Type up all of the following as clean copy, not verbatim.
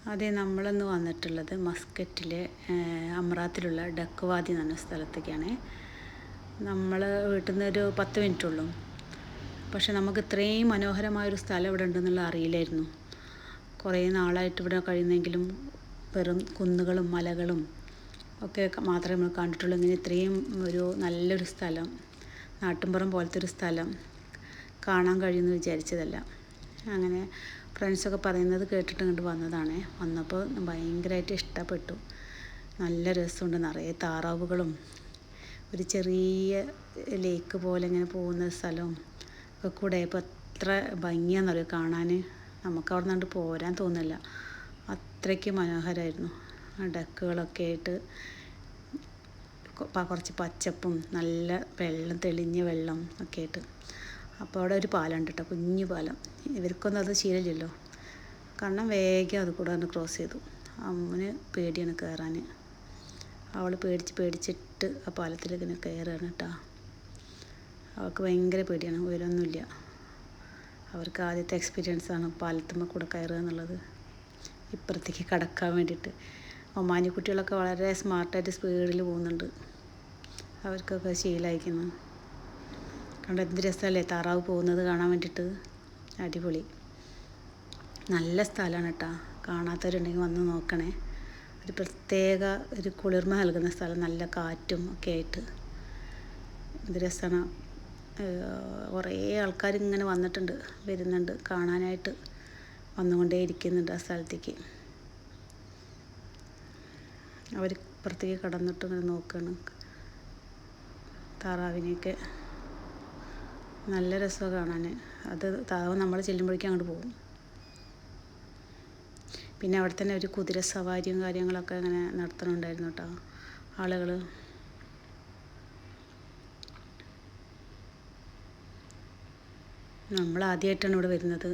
അതെ, നമ്മളിന്ന് വന്നിട്ടുള്ളത് മസ്കറ്റിലെ അമ്രാത്തിലുള്ള ഡക്ക് വാദി എന്ന് പറഞ്ഞ സ്ഥലത്തേക്കാണ്. നമ്മൾ വീട്ടിൽ നിന്ന് ഒരു 10 മിനിറ്റുള്ളൂ. പക്ഷെ നമുക്ക് ഇത്രയും മനോഹരമായൊരു സ്ഥലം ഇവിടെ ഉണ്ടെന്നുള്ള അറിയില്ലായിരുന്നു. കുറേ നാളായിട്ട് ഇവിടെ കഴിയുന്നെങ്കിലും വെറും കുന്നുകളും മലകളും ഒക്കെ മാത്രമേ നമ്മൾ കണ്ടിട്ടുള്ളൂ. ഇങ്ങനെ ഇത്രയും ഒരു നല്ലൊരു സ്ഥലം, നാട്ടിൻപുറം പോലത്തെ ഒരു സ്ഥലം കാണാൻ കഴിയുമെന്ന് വിചാരിച്ചതല്ല. അങ്ങനെ ഫ്രണ്ട്സൊക്കെ പറയുന്നത് കേട്ടിട്ട് ഇങ്ങോട്ട് വന്നതാണ്. വന്നപ്പോൾ ഭയങ്കരമായിട്ട് ഇഷ്ടപ്പെട്ടു. നല്ല രസമുണ്ട്, നിറയെ താറാവുകളും ഒരു ചെറിയ ലേക്ക് പോലെ ഇങ്ങനെ പോകുന്ന സ്ഥലവും ഒക്കെ കൂടെ ഇപ്പോൾ എത്ര ഭംഗിയാണെന്നറിയോ കാണാൻ. നമുക്ക് അവിടെ നിന്നുകൊണ്ട് പോരാൻ തോന്നില്ല, അത്രയ്ക്ക് മനോഹരമായിരുന്നു. ഡക്കുകളൊക്കെ ആയിട്ട് കുറച്ച് പച്ചപ്പും നല്ല വെള്ളം, തെളിഞ്ഞ വെള്ളം ഒക്കെ ആയിട്ട്. അപ്പോൾ അവിടെ ഒരു പാലമുണ്ട് കേട്ടോ, കുഞ്ഞു പാലം. ഇവർക്കൊന്നും അത് ശീലമില്ലല്ലോ, കാരണം വേഗം അത് കൂടെ ഒന്ന് ക്രോസ് ചെയ്തു. അമ്മന് പേടിയാണ് കയറാൻ. അവൾ പേടിച്ചിട്ട് ആ പാലത്തിലേക്ക് ഇങ്ങനെ കയറുകയാണ് കേട്ടോ. അവൾക്ക് ഭയങ്കര പേടിയാണ്, ഉയരമൊന്നുമില്ല. അവർക്ക് ആദ്യത്തെ എക്സ്പീരിയൻസാണ് പാലത്തുമ്മ കൂടെ കയറുക എന്നുള്ളത്, ഇപ്പുറത്തേക്ക് കടക്കാൻ വേണ്ടിയിട്ട്. ഒമാനി കുട്ടികളൊക്കെ വളരെ സ്മാർട്ടായിട്ട് സ്പീഡിൽ പോകുന്നുണ്ട്, അവർക്കൊക്കെ ശീലമായിരിക്കുന്നു. കണ്ട് എന്ത് രസമല്ലേ താറാവ് പോകുന്നത് കാണാൻ വേണ്ടിയിട്ട്. അടിപൊളി, നല്ല സ്ഥലമാണ് കേട്ടോ. കാണാത്തവരുണ്ടെങ്കിൽ വന്ന് നോക്കണേ. ഒരു പ്രത്യേക ഒരു കുളിർമ നൽകുന്ന സ്ഥലം, നല്ല കാറ്റും ഒക്കെ ആയിട്ട് എന്ത് രസമാണ്. കുറേ ആൾക്കാർ ഇങ്ങനെ വരുന്നുണ്ട് കാണാനായിട്ട്, വന്നുകൊണ്ടേ ഇരിക്കുന്നുണ്ട് ആ സ്ഥലത്തേക്ക്. അവർ ഇപ്പുറത്തേക്ക് കടന്നിട്ട് ഇങ്ങനെ നോക്കുകയാണ് താറാവിനെയൊക്കെ. നല്ല രസമാണ് കാണാൻ. അത് താറാവ് നമ്മൾ ചെല്ലുമ്പോഴേക്കും അങ്ങോട്ട് പോകും. പിന്നെ അവിടെ തന്നെ ഒരു കുതിര സവാരിയും കാര്യങ്ങളൊക്കെ അങ്ങനെ നടത്തണുണ്ടായിരുന്നു കേട്ടോ ആളുകൾ. നമ്മൾ ആദ്യമായിട്ടാണ് ഇവിടെ വരുന്നത്.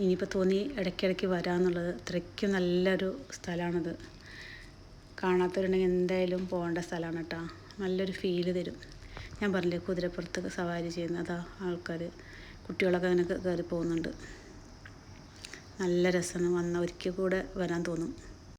ഇനിയിപ്പോൾ തോന്നി ഇടയ്ക്കിടയ്ക്ക് വരാമെന്നുള്ളത്. അത്രയ്ക്കും നല്ലൊരു സ്ഥലമാണത്. കാണാത്തവരുണ്ടെങ്കിൽ എന്തായാലും പോകേണ്ട സ്ഥലമാണ് കേട്ടോ. നല്ലൊരു ഫീല് തരും. ഞാൻ പറഞ്ഞില്ലേ, കുതിരപ്പുറത്ത് സവാരി ചെയ്യുന്നതാ ആൾക്കാർ, കുട്ടികളൊക്കെ അങ്ങനെ കയറി പോകുന്നുണ്ട്. നല്ല രസമാണ്, ഒരിക്കൽ കൂടെ വരാൻ തോന്നും.